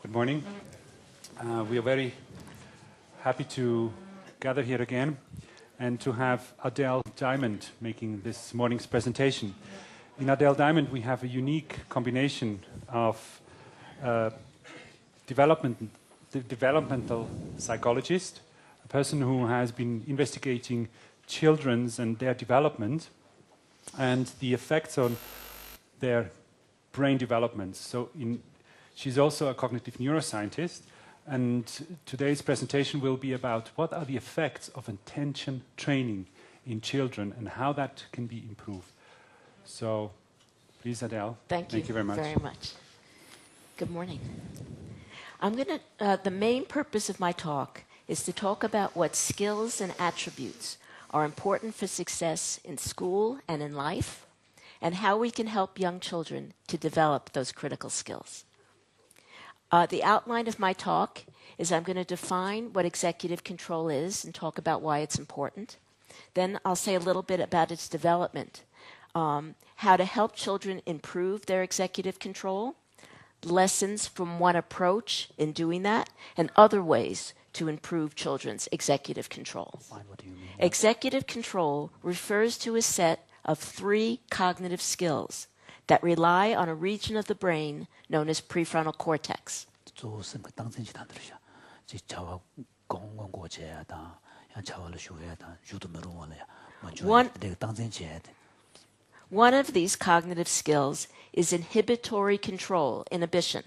Good morning. We are very happy to gather here again and to have Adele Diamond making this morning's presentation. In Adele Diamond, we have a unique combination of developmental psychologist, a person who has been investigating children's and their development and the effects on their brain development. She's also a cognitive neuroscientist, and today's presentation will be about what are the effects of attention training in children and how that can be improved. So, please, Adele. Thank you very much. Very much. Good morning. The main purpose of my talk is to talk about what skills and attributes are important for success in school and in life, and how we can help young children to develop those critical skills. The outline of my talk is I'm going to define what executive control is and talk about why it's important. Then I'll say a little bit about its development, how to help children improve their executive control, lessons from one approach in doing that, and other ways to improve children's executive control. What do you mean? Executive control refers to a set of 3 cognitive skills that rely on a region of the brain known as prefrontal cortex. One of these cognitive skills is inhibitory control, inhibition,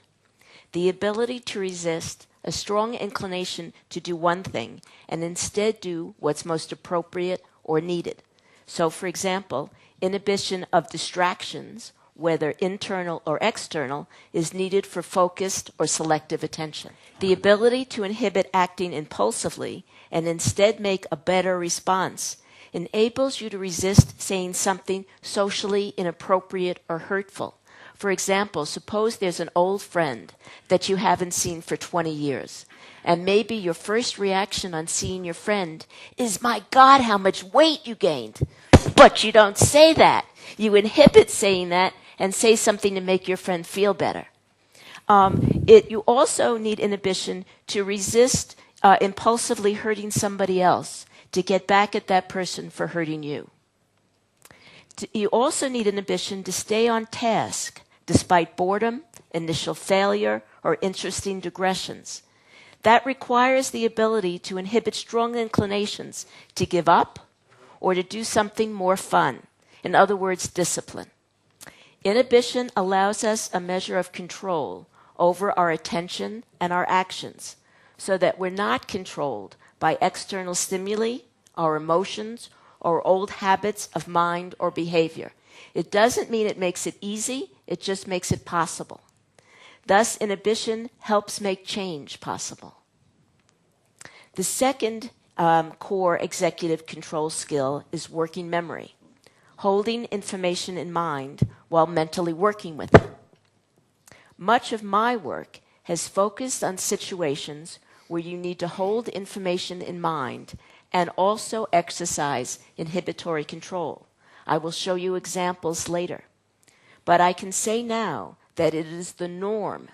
the ability to resist a strong inclination to do one thing and instead do what's most appropriate or needed. So, for example, inhibition of distractions, whether internal or external, is needed for focused or selective attention. The ability to inhibit acting impulsively and instead make a better response enables you to resist saying something socially inappropriate or hurtful. For example, suppose there's an old friend that you haven't seen for 20 years, and maybe your first reaction on seeing your friend is, "My God, how much weight you gained." But you don't say that. You inhibit saying that and say something to make your friend feel better. You also need inhibition to resist impulsively hurting somebody else, to get back at that person for hurting you. You also need inhibition to stay on task despite boredom, initial failure, or interesting digressions. That requires the ability to inhibit strong inclinations to give up or to do something more fun. In other words, discipline. Inhibition allows us a measure of control over our attention and our actions so that we're not controlled by external stimuli, our emotions, or old habits of mind or behavior. It doesn't mean it makes it easy, it just makes it possible. Thus, inhibition helps make change possible. The second core executive control skill is working memory, holding information in mind while mentally working with it. Much of my work has focused on situations where you need to hold information in mind and also exercise inhibitory control. I will show you examples later. But I can say now that it is the norm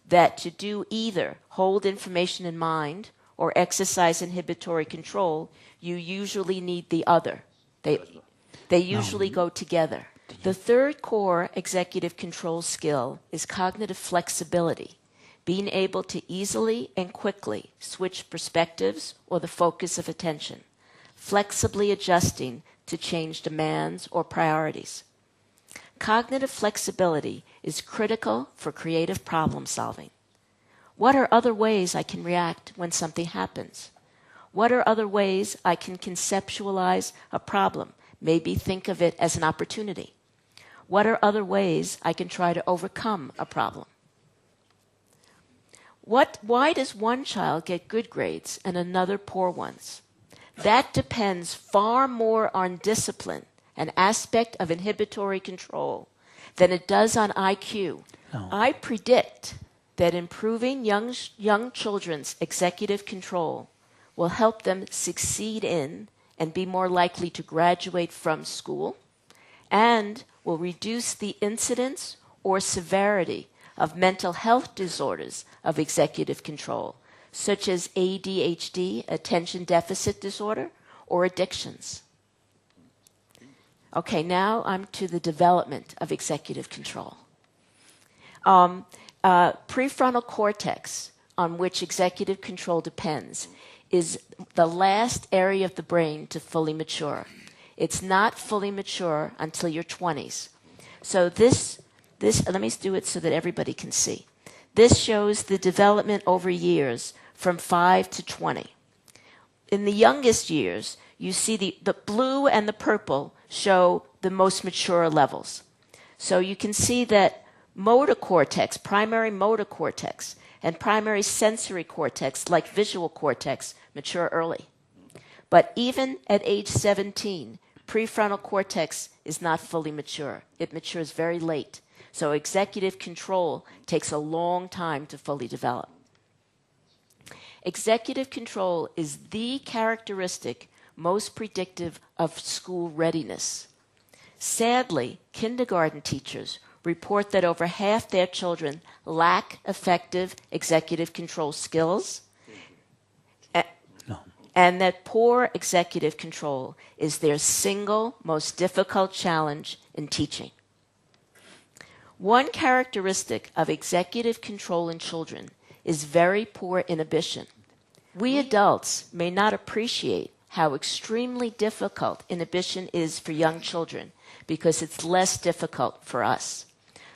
that to do either hold information in mind or exercise inhibitory control, you usually need the other. They usually go together. The third core executive control skill is cognitive flexibility, being able to easily and quickly switch perspectives or the focus of attention, flexibly adjusting to change demands or priorities. Cognitive flexibility is critical for creative problem solving. What are other ways I can react when something happens? What are other ways I can conceptualize a problem? Maybe think of it as an opportunity. What are other ways I can try to overcome a problem? Why does one child get good grades and another poor ones? That depends far more on discipline, an aspect of inhibitory control, than it does on IQ. No. I predict that improving young children's executive control will help them succeed in and be more likely to graduate from school, and will reduce the incidence or severity of mental health disorders of executive control, such as ADHD, attention deficit disorder, or addictions. Okay, now I'm to the development of executive control. Prefrontal cortex, on which executive control depends, is the last area of the brain to fully mature. It's not fully mature until your 20s. So this, let me do it so that everybody can see. This shows the development over years from 5 to 20. In the youngest years, you see the blue and the purple show the most mature levels. So you can see that motor cortex, primary motor cortex, and primary sensory cortex, like visual cortex, mature early. But even at age 17, prefrontal cortex is not fully mature. It matures very late. So executive control takes a long time to fully develop. Executive control is the characteristic most predictive of school readiness. Sadly, kindergarten teachers report that over half their children lack effective executive control skills, and that poor executive control is their single most difficult challenge in teaching. One characteristic of executive control in children is very poor inhibition. We adults may not appreciate how extremely difficult inhibition is for young children because it's less difficult for us.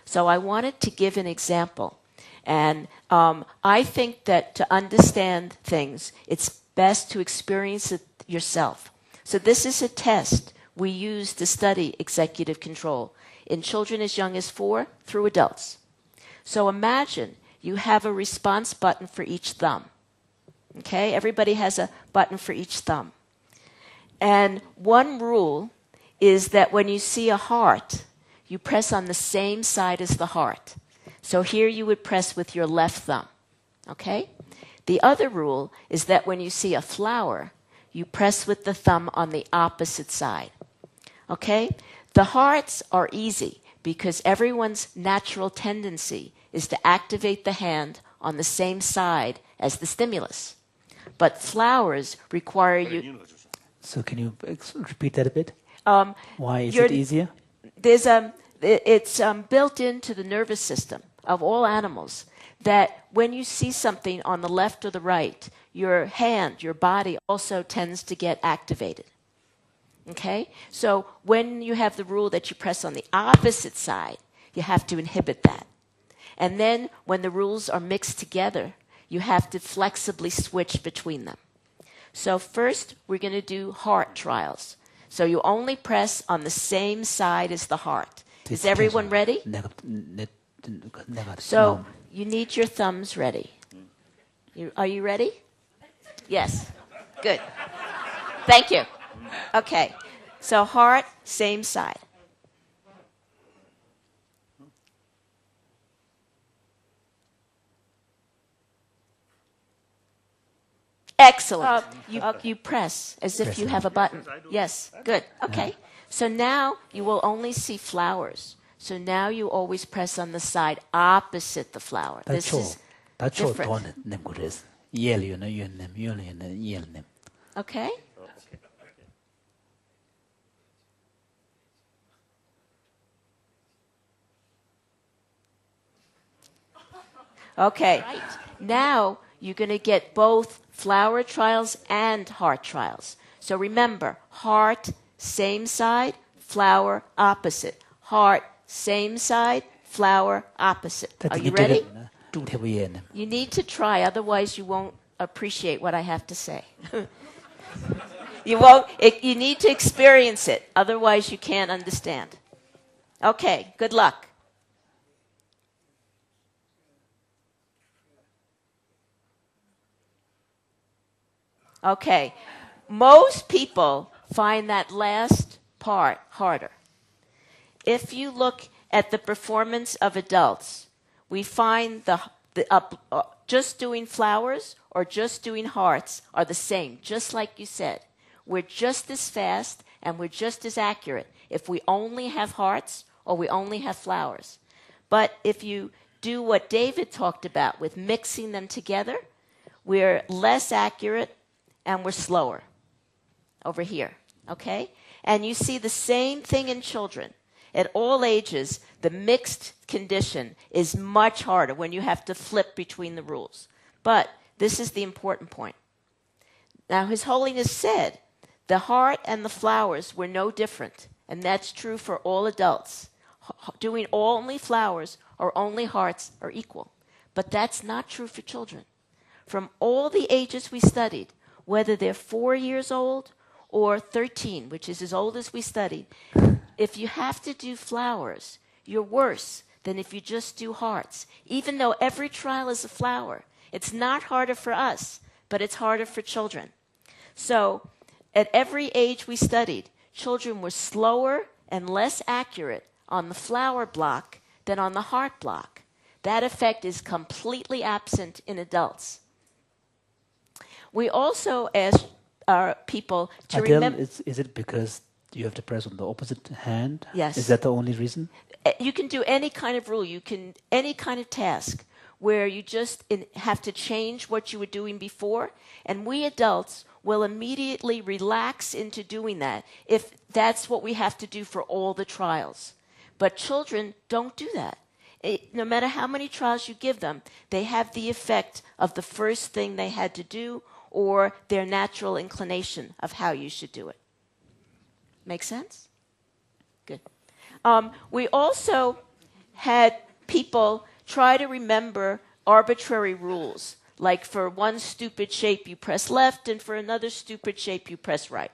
So I wanted to give an example. And I think that to understand things, it's best to experience it yourself. So this is a test we use to study executive control in children as young as 4 through adults. So imagine you have a response button for each thumb. Okay? Everybody has a button for each thumb. And one rule is that when you see a heart, you press on the same side as the heart. So here you would press with your left thumb. Okay? The other rule is that when you see a flower, you press with the thumb on the opposite side. Okay? The hearts are easy because everyone's natural tendency is to activate the hand on the same side as the stimulus. But flowers require you... So can you repeat that a bit? Why is it easier? It's built into the nervous system of all animals that when you see something on the left or the right, your hand, your body also tends to get activated. Okay? So when you have the rule that you press on the opposite side, you have to inhibit that. And then when the rules are mixed together, you have to flexibly switch between them. So first, we're going to do heart trials. So you only press on the same side as the heart. Is everyone ready? So you need your thumbs ready. Are you ready? Yes. Good. Thank you. Okay. So heart, same side. Excellent. You press as if you have a button. Yes, good. Okay. So now you will only see flowers. So now you always press on the side opposite the flower. This is different. Okay? Okay. Now you're going to get both flower trials and heart trials. So remember, heart, same side, flower, opposite. Heart, same side, flower, opposite. Are you ready? You need to try, otherwise you won't appreciate what I have to say. You need to experience it, otherwise you can't understand. Okay, good luck. Okay, most people find that last part harder. If you look at the performance of adults, we find just doing flowers or just doing hearts are the same, just like you said. We're just as fast and we're just as accurate if we only have hearts or we only have flowers. But if you do what David talked about with mixing them together, we're less accurate and we're slower over here, okay? And you see the same thing in children. At all ages, the mixed condition is much harder when you have to flip between the rules. But this is the important point. Now, His Holiness said the heart and the flowers were no different, and that's true for all adults. Doing only flowers or only hearts are equal. But that's not true for children. From all the ages we studied, whether they're 4 years old or 13, which is as old as we studied, if you have to do flowers, you're worse than if you just do hearts. Even though every trial is a flower, it's not harder for us, but it's harder for children. So at every age we studied, children were slower and less accurate on the flower block than on the heart block. That effect is completely absent in adults. We also ask our people to remember... Is it because you have to press on the opposite hand? Yes. Is that the only reason? You can do any kind of rule. You can any kind of task where you just have to change what you were doing before, and we adults will immediately relax into doing that if that's what we have to do for all the trials. But children don't do that. No matter how many trials you give them, they have the effect of the first thing they had to do or their natural inclination of how you should do it. Make sense? Good. We also had people try to remember arbitrary rules, like for one stupid shape you press left and for another stupid shape you press right.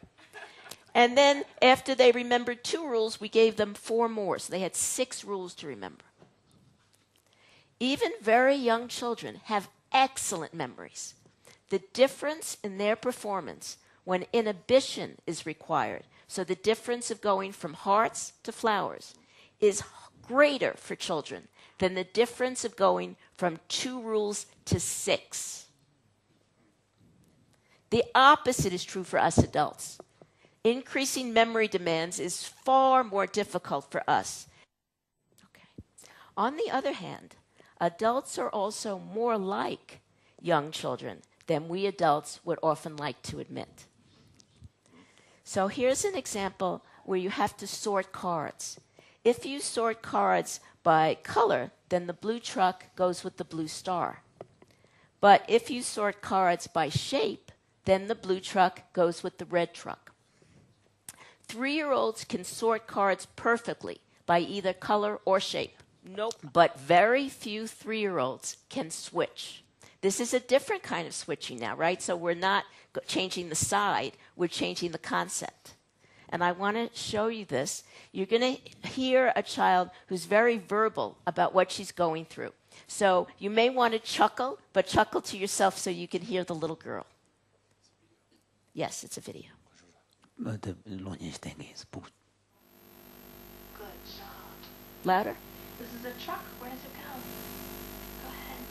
And then after they remembered 2 rules, we gave them 4 more, so they had 6 rules to remember. Even very young children have excellent memories. The difference in their performance when inhibition is required, so the difference of going from hearts to flowers, is greater for children than the difference of going from 2 rules to 6. The opposite is true for us adults. Increasing memory demands is far more difficult for us. Okay. On the other hand, adults are also more like young children than we adults would often like to admit. So here's an example where you have to sort cards. If you sort cards by color, then the blue truck goes with the blue star. But if you sort cards by shape, then the blue truck goes with the red truck. 3-year-olds can sort cards perfectly by either color or shape. Nope. But very few 3-year-olds can switch. This is a different kind of switching now, right? So we're not changing the side, we're changing the concept. And I want to show you this. You're going to hear a child who's very verbal about what she's going through. So you may want to chuckle, but chuckle to yourself so you can hear the little girl. Yes, it's a video. The longish thing is Good job. Louder? This is a truck. Where does it go? Go ahead.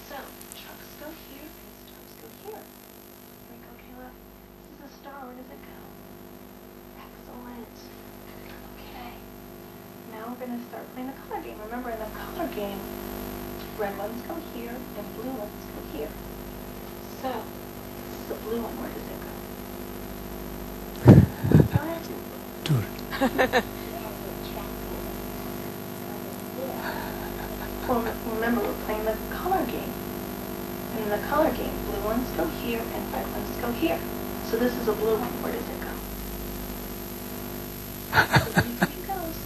So, trucks go here, and trucks go here. Here we go, Caleb. This is a star. Where does it go? Excellent. Okay. Now we're going to start playing the color game. Remember, in the color game, red ones go here, and blue ones go here. So, this is the blue one. Where does it go? Go ahead. Well, remember, we're playing the color game. And in the color game, blue ones go here and red ones go here. So this is a blue one. Where does it go? Where do you think it goes?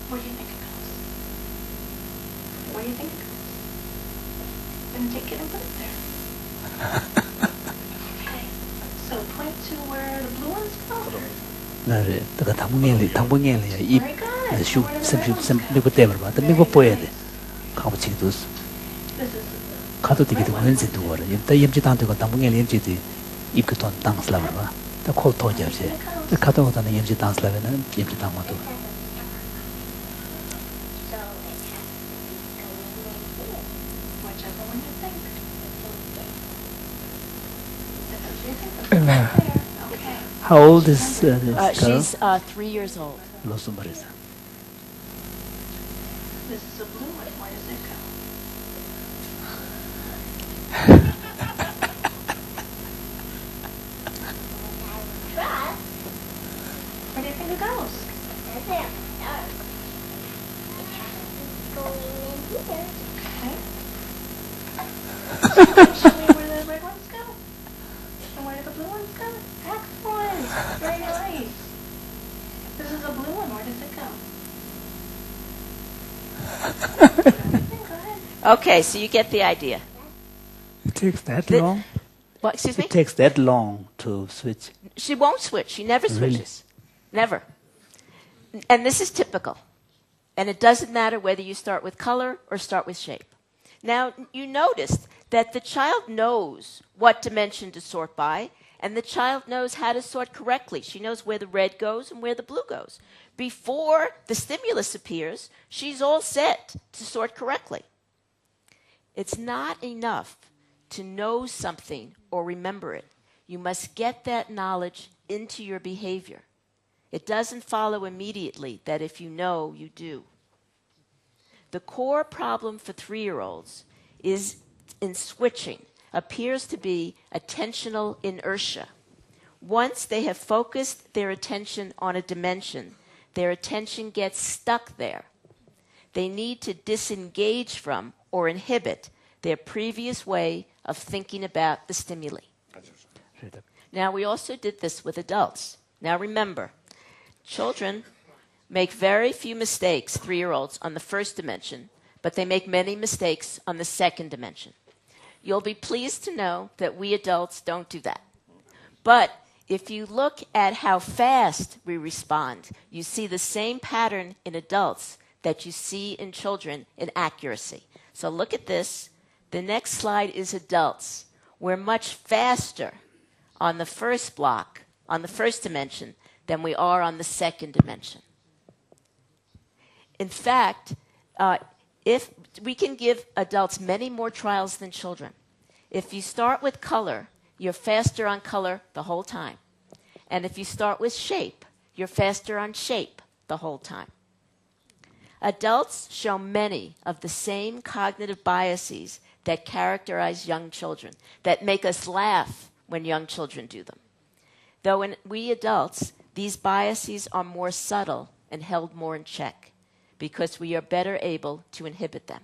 Where do you think it goes? Where do you think it goes? Then take it and put it there. Okay. So point to where the blue ones go. 나를 내가 당분간에 입 좀 미국 때문에 봐. 미국 보여야 돼. 가고 지기도 가도 되기도 원세도 거라. 또 임지 단도가 당분간에 임지도 입그 돈 당슬라 봐. 또 콜토 저지. 가도 오다는 임지 당슬라는 임지 당마도. How old is this girl? She's 3 years old. 로스 말이죠. This is a blue one. Where does it go? Trust. Where do you think it goes? Going in here. Okay. Show me where the red ones go. And where do the blue ones go? Excellent. Very nice. This is a blue one. Where does it go? Go ahead. Okay, so you get the idea. It takes that The- long? What, excuse me? It takes that long to switch. She won't switch. She never Really? switches. Never. And this is typical. And it doesn't matter whether you start with color or start with shape. Now, you noticed that the child knows what dimension to sort by, and the child knows how to sort correctly. She knows where the red goes and where the blue goes. Before the stimulus appears, she's all set to sort correctly. It's not enough to know something or remember it. You must get that knowledge into your behavior. It doesn't follow immediately that if you know, you do. The core problem for 3-year-olds is in switching appears to be attentional inertia. Once they have focused their attention on a dimension, their attention gets stuck there. They need to disengage from or inhibit their previous way of thinking about the stimuli. Now, we also did this with adults. Now, remember, children make very few mistakes, 3-year-olds, on the first dimension, but they make many mistakes on the second dimension. You'll be pleased to know that we adults don't do that. But if you look at how fast we respond, you see the same pattern in adults that you see in children in accuracy. So look at this. The next slide is adults. We're much faster on the first block, on the first dimension, than we are on the second dimension. In fact, if we can give adults many more trials than children. If you start with color, you're faster on color the whole time. And if you start with shape, you're faster on shape the whole time. Adults show many of the same cognitive biases that characterize young children, that make us laugh when young children do them. Though in we adults, these biases are more subtle and held more in check because we are better able to inhibit them.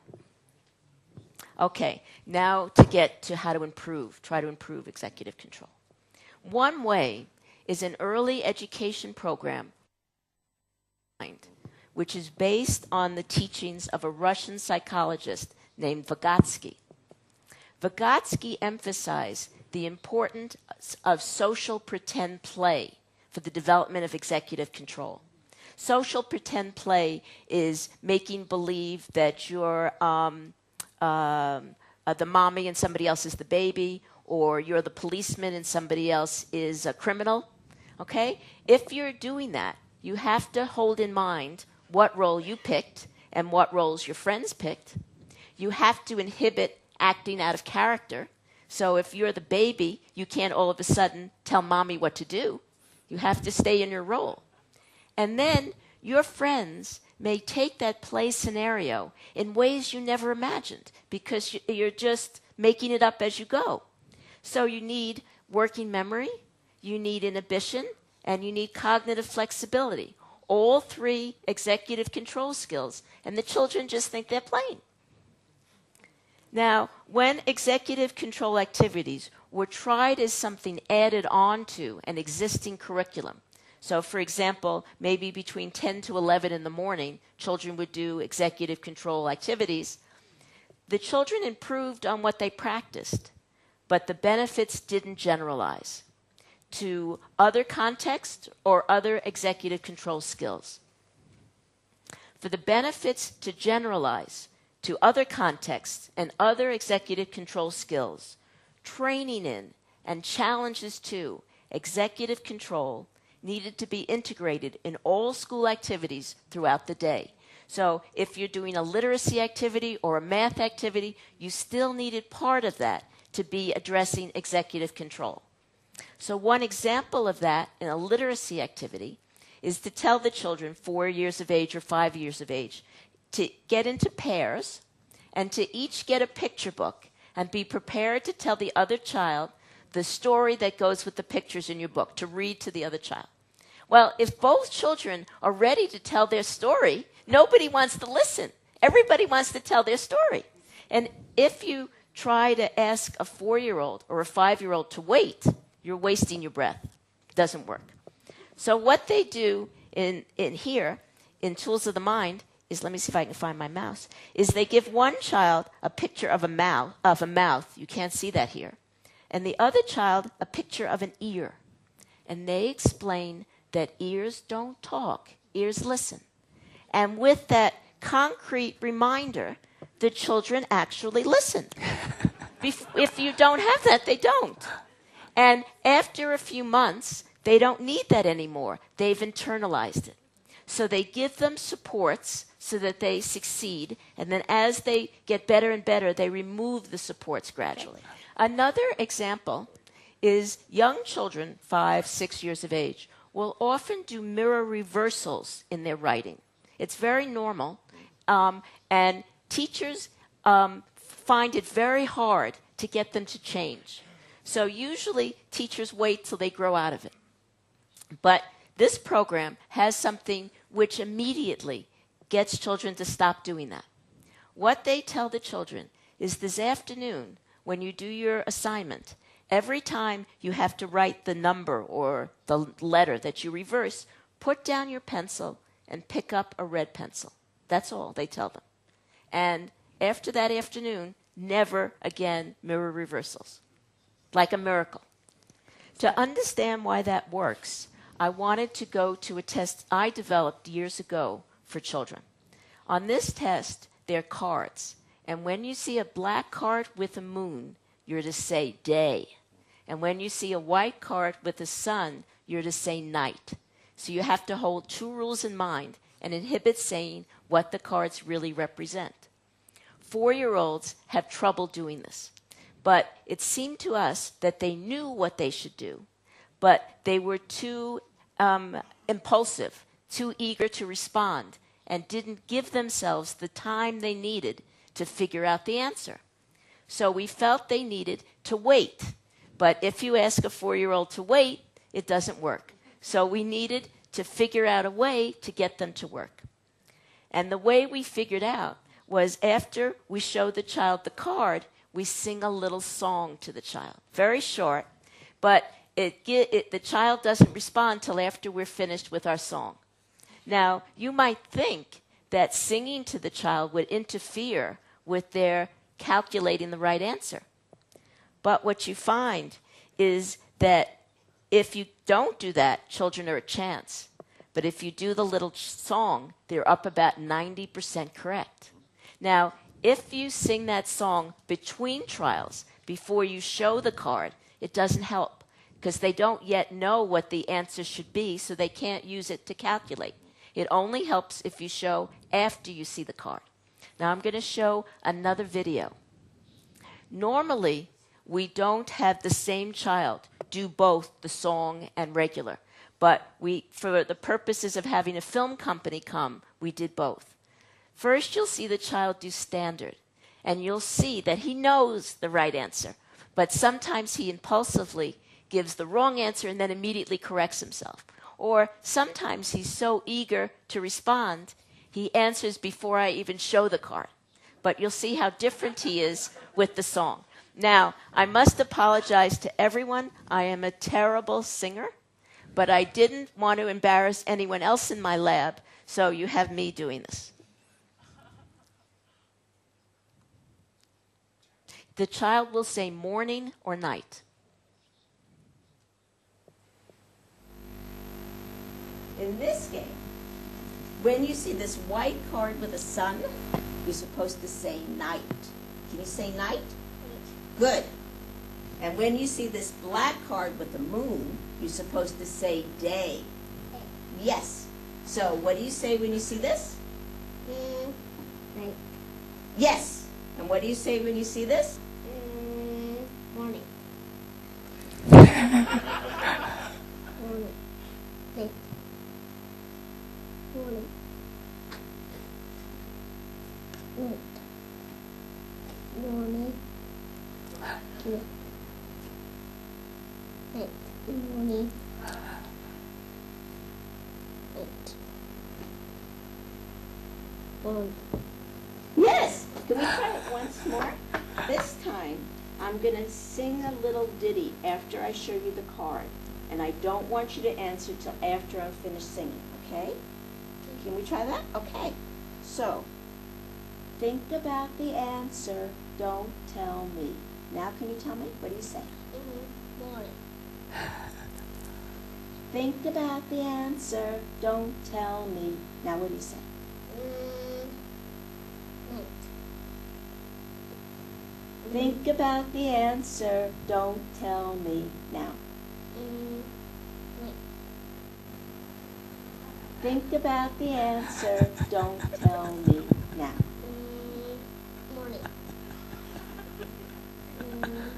Okay, now to get to how to try to improve executive control. One way is an early education program which is based on the teachings of a Russian psychologist named Vygotsky. Vygotsky emphasized the importance of social pretend play for the development of executive control. Social pretend play is making believe that you're the mommy and somebody else is the baby, or you're the policeman and somebody else is a criminal. Okay? If you're doing that, you have to hold in mind what role you picked and what roles your friends picked. You have to inhibit acting out of character. So if you're the baby, you can't all of a sudden tell mommy what to do. You have to stay in your role. And then your friends may take that play scenario in ways you never imagined because you're just making it up as you go. So you need working memory, you need inhibition, and you need cognitive flexibility. All 3 executive control skills, and the children just think they're playing. Now, when executive control activities were tried as something added on to an existing curriculum, so for example, maybe between 10 to 11 in the morning, children would do executive control activities, the children improved on what they practiced, but the benefits didn't generalize to other contexts or other executive control skills. For the benefits to generalize to other contexts and other executive control skills, training in and challenges to executive control needed to be integrated in all school activities throughout the day. So if you're doing a literacy activity or a math activity, you still needed part of that to be addressing executive control. So one example of that in a literacy activity is to tell the children 4 years of age or 5 years of age to get into pairs and to each get a picture book and be prepared to tell the other child the story that goes with the pictures in your book, to read to the other child. Well, if both children are ready to tell their story, nobody wants to listen. Everybody wants to tell their story. And if you try to ask a 4-year-old or a 5-year-old to wait, you're wasting your breath. It doesn't work. So what they do in here, in Tools of the Mind, is, let me see if I can find my mouse, is they give one child a picture of a mouth. You can't see that here. And the other child a picture of an ear. And they explain that ears don't talk, ears listen. And with that concrete reminder, the children actually listen. If you don't have that, they don't. And after a few months, they don't need that anymore. They've internalized it. So they give them supports so that they succeed, and then as they get better and better, they remove the supports gradually. Another example is young children, 5, 6 years of age, will often do mirror reversals in their writing. It's very normal, and teachers find it very hard to get them to change. So usually teachers wait till they grow out of it. But this program has something which immediately gets children to stop doing that. What they tell the children is this afternoon, when you do your assignment, every time you have to write the number or the letter that you reverse, put down your pencil and pick up a red pencil. That's all they tell them. And after that afternoon, never again mirror reversals. Like a miracle. To understand why that works, I wanted to go to a test I developed years ago for children. On this test, there are cards. And when you see a black card with a moon, you're to say day. And when you see a white card with a sun, you're to say night. So you have to hold 2 rules in mind and inhibit saying what the cards really represent. 4-year-olds have trouble doing this. But it seemed to us that they knew what they should do, but they were too impulsive, too eager to respond, and didn't give themselves the time they needed to figure out the answer. So we felt they needed to wait. But if you ask a 4-year-old to wait, it doesn't work. So we needed to figure out a way to get them to work. And the way we figured out was after we showed the child the card, we sing a little song to the child. Very short, but the child doesn't respond till after we're finished with our song. Now, you might think that singing to the child would interfere with their calculating the right answer. But what you find is that if you don't do that, children are a chance. But if you do the little song, they're up about 90% correct. Now, if you sing that song between trials, before you show the card, it doesn't help because they don't yet know what the answer should be, so they can't use it to calculate. It only helps if you show after you see the card. Now I'm going to show another video. Normally, we don't have the same child do both the song and regular, but for the purposes of having a film company come, we did both. First, you'll see the child do standard, and you'll see that he knows the right answer, but sometimes he impulsively gives the wrong answer and then immediately corrects himself. Or sometimes he's so eager to respond, he answers before I even show the card. But you'll see how different he is with the song. Now, I must apologize to everyone. I am a terrible singer, but I didn't want to embarrass anyone else in my lab, so you have me doing this. The child will say morning or night. In this game, when you see this white card with a sun, you're supposed to say night. Can you say night? Good. And when you see this black card with the moon, you're supposed to say day. Yes. So what do you say when you see this? Night. Yes. And what do you say when you see this? Morning. Morning. Morning. Morning. Morning. Morning. Yes! Can we try it once more? This time, I'm going to sing a little ditty after I show you the card. And I don't want you to answer till after I'm finished singing, okay? Can we try that? Okay. So, think about the answer, don't tell me. Now can you tell me? What do you say? Morning. Think about the answer, don't tell me. Now what do you say? Night. Think about the answer, don't tell me. Now. Night. Think about the answer, don't tell me. Now. Morning.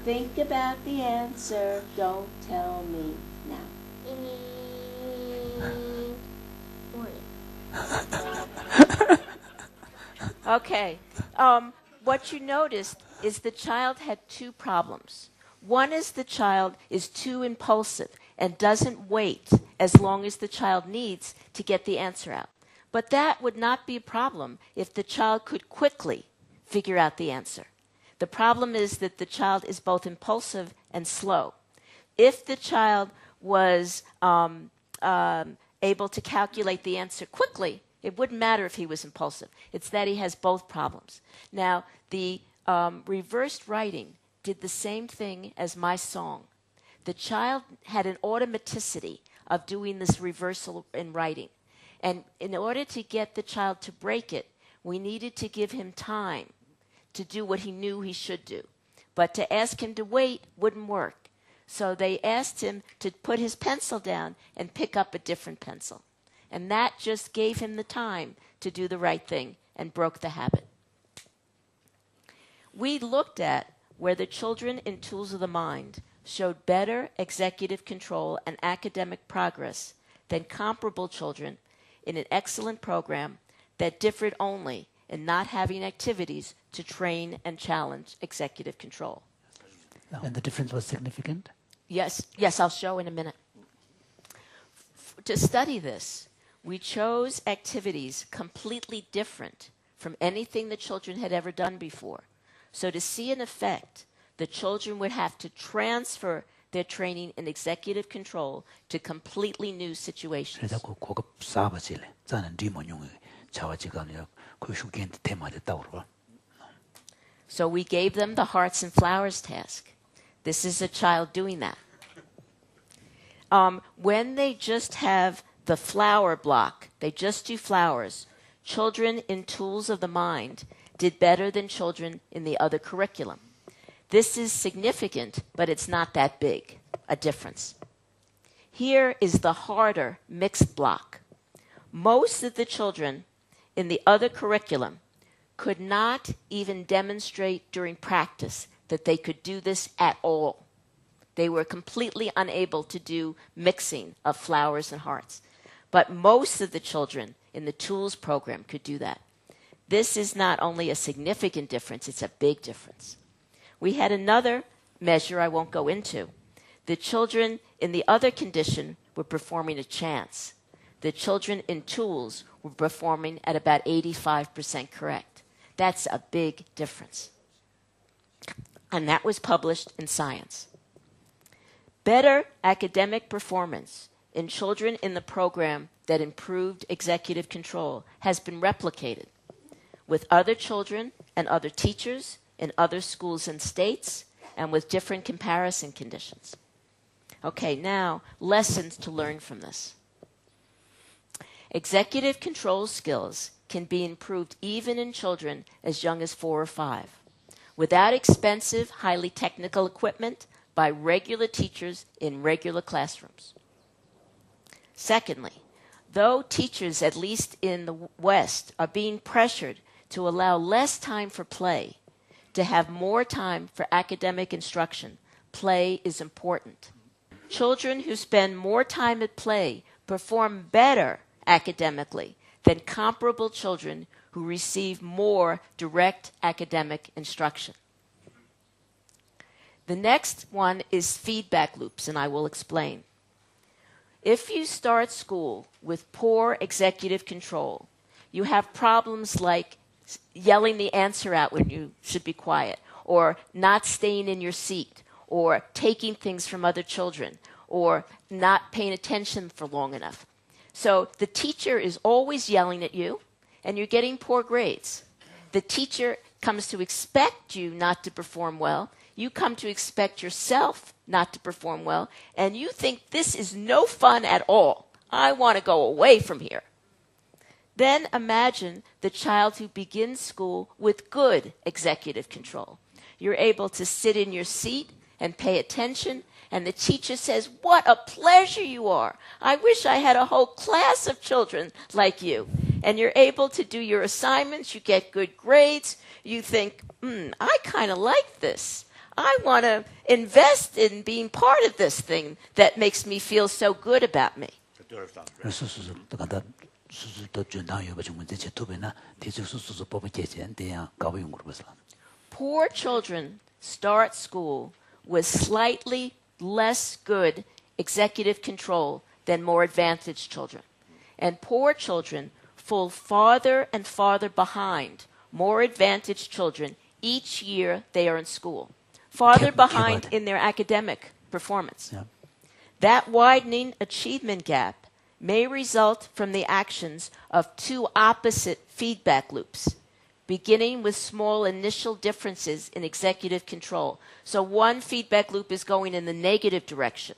Think about the answer, don't tell me. Now. Morning. Okay. What you noticed is the child had two problems. One is the child is too impulsive and doesn't wait as long as the child needs to get the answer out. But that would not be a problem if the child could quickly figure out the answer. The problem is that the child is both impulsive and slow. If the child was able to calculate the answer quickly, it wouldn't matter if he was impulsive. It's that he has both problems. Now, the reversed writing did the same thing as my song. The child had an automaticity of doing this reversal in writing. And in order to get the child to break it, we needed to give him time to do what he knew he should do. But to ask him to wait wouldn't work. So they asked him to put his pencil down and pick up a different pencil. And that just gave him the time to do the right thing and broke the habit. We looked at where the children in Tools of the Mind showed better executive control and academic progress than comparable children in an excellent program that differed only in not having activities to train and challenge executive control. And the difference was significant? Yes, I'll show in a minute. To study this, we chose activities completely different from anything the children had ever done before. So to see an effect, the children would have to transfer their training in executive control to completely new situations. 그래서 그 고급 사업을 저는 리모뇽의 자화지가 아니라 그 슈겐트 테마됐다고 그러고. So we gave them the hearts and flowers task. This is a child doing that. When they just have the flower block, they just do flowers, children in Tools of the Mind did better than children in the other curriculum. This is significant, but it's not that big a difference. Here is the harder mixed block. Most of the children in the other curriculum could not even demonstrate during practice that they could do this at all. They were completely unable to do mixing of flowers and hearts. But most of the children in the Tools program could do that. This is not only a significant difference, it's a big difference. We had another measure I won't go into. The children in the other condition were performing a chance. The children in Tools were performing at about 85% correct. That's a big difference. And that was published in Science. Better academic performance in children in the program that improved executive control has been replicated with other children and other teachers in other schools and states and with different comparison conditions. Okay, now lessons to learn from this. Executive control skills can be improved even in children as young as 4 or 5 without expensive, highly technical equipment by regular teachers in regular classrooms. Secondly, though teachers, at least in the West, are being pressured to allow less time for play, to have more time for academic instruction, play is important. Children who spend more time at play perform better academically than comparable children who receive more direct academic instruction. The next one is feedback loops, and I will explain. If you start school with poor executive control, you have problems like yelling the answer out when you should be quiet, or not staying in your seat, or taking things from other children, or not paying attention for long enough. So the teacher is always yelling at you, and you're getting poor grades. The teacher comes to expect you not to perform well. You come to expect yourself not to perform well, and you think this is no fun at all. I want to go away from here. Then imagine the child who begins school with good executive control. You're able to sit in your seat and pay attention, and the teacher says, "What a pleasure you are. I wish I had a whole class of children like you." And you're able to do your assignments, you get good grades, you think, I kind of like this. I want to invest in being part of this thing that makes me feel so good about me. Poor children start school with slightly less good executive control than more advantaged children. And poor children fall farther and farther behind more advantaged children each year they are in school. Farther behind in their academic performance. Yeah. That widening achievement gap may result from the actions of two opposite feedback loops, beginning with small initial differences in executive control. So one feedback loop is going in the negative direction,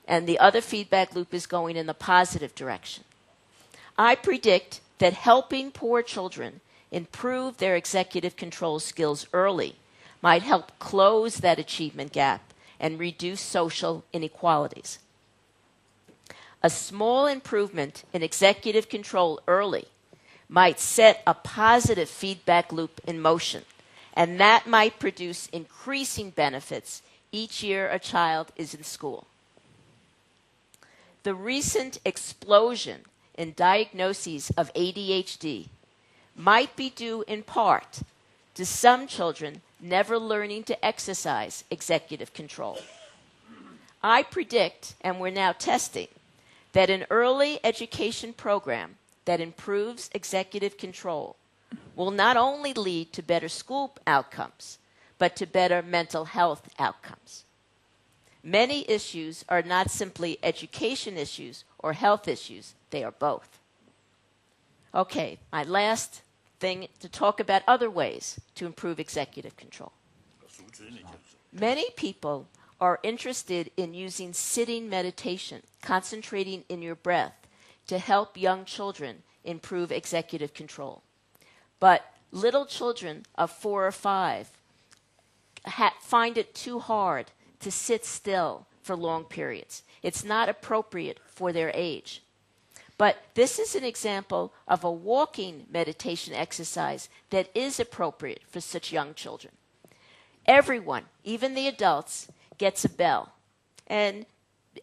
and the other feedback loop is going in the positive direction. I predict that helping poor children improve their executive control skills early might help close that achievement gap and reduce social inequalities. A small improvement in executive control early might set a positive feedback loop in motion, and that might produce increasing benefits each year a child is in school. The recent explosion in diagnoses of ADHD might be due in part to some children never learning to exercise executive control. I predict, and we're now testing, that an early education program that improves executive control will not only lead to better school outcomes, but to better mental health outcomes. Many issues are not simply education issues or health issues, they are both. Okay, my last thing to talk about other ways to improve executive control. Many people are interested in using sitting meditation, concentrating in your breath, to help young children improve executive control. But little children of 4 or 5 find it too hard to sit still for long periods. It's not appropriate for their age. But this is an example of a walking meditation exercise that is appropriate for such young children. Everyone, even the adults, gets a bell. And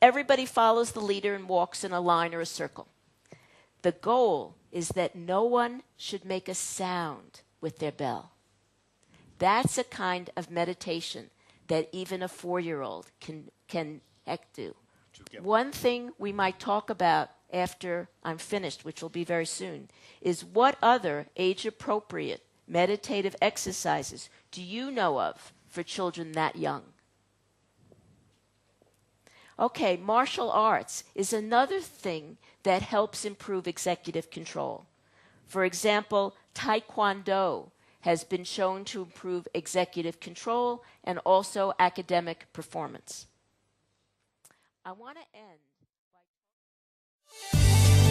everybody follows the leader and walks in a line or a circle. The goal is that no one should make a sound with their bell. That's a kind of meditation that even a 4-year-old can do. One thing we might talk about after I'm finished, which will be very soon, is what other age-appropriate meditative exercises do you know of for children that young? Okay, martial arts is another thing that helps improve executive control. For example, Taekwondo has been shown to improve executive control and also academic performance. I want to end by